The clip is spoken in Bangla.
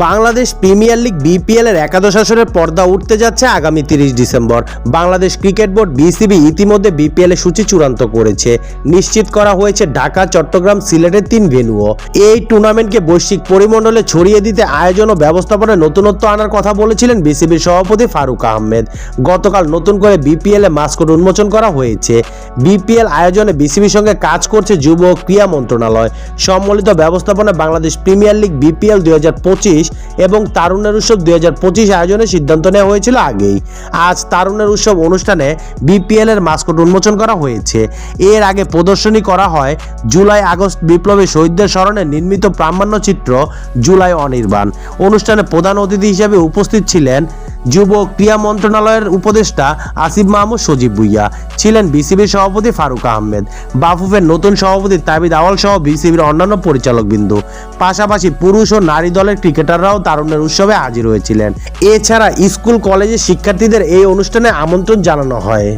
বাংলাদেশ প্রিমিয়ার লিগ বিপিএল এর একাদশ আসরের পর্দা উঠতে যাচ্ছে আগামী 30 December. Bangladesh cricket board BCB ইতিমধ্যে বিপিএল এর সূচি চূড়ান্ত করেছে। নিশ্চিত করা হয়েছে ঢাকা, চট্টগ্রাম, সিলেটের 3 ভেন্যুও। এই টুর্নামেন্টকে বৈশ্বিক পরিমণ্ডলে ছড়িয়ে দিতে আয়োজন ও ব্যবস্থাপনায় নতুনত্ব আনার কথা বলেছিলেন বিসিবির সভাপতি ফারুক আহমেদ। গতকাল নতুন করে বিপিএল এ মাস্কট উন্মোচন করা হয়েছে। বিপিএল আয়োজনে বিসিবির সঙ্গে কাজ করছে যুব ও ক্রীড়া মন্ত্রণালয়। সম্মিলিত ব্যবস্থাপনায় বাংলাদেশ প্রিমিয়ার লিগ বিপিএল 2025 এবং তারুণ্যের উৎসব 2025 আয়োজনের সিদ্ধান্ত নেওয়া হয়েছিল আগেই। আজ তারুণ্যের উৎসব অনুষ্ঠানে বিপিএল এর মাস্কট উন্মোচন করা হয়েছে। এর আগে প্রদর্শনী করা হয় জুলাই আগস্ট বিপ্লবে শহীদদের স্মরণে নির্মিত প্রামাণ্যচিত্র জুলাই অনির্বাণ। অনুষ্ঠানে প্রধান অতিথি হিসেবে উপস্থিত ছিলেন যুব ক্রীড়া মন্ত্রণালয়ের উপদেষ্টা আসিফ মাহমুদ সজীব ভুইয়া, ছিলেন বিসিবির সভাপতি ফারুক আহমেদ, বাফুফের নতুন সভাপতি তাবিদ আওয়াল সহ বিসিবির অন্যান্য পরিচালকবৃন্দ। পাশাপাশি পুরুষ ও নারী দলের ক্রিকেটাররাও তারুণ্যের উৎসবে হাজির হয়েছিলেন। এছাড়া স্কুল কলেজের শিক্ষার্থীদের এই অনুষ্ঠানে আমন্ত্রণ জানানো হয়।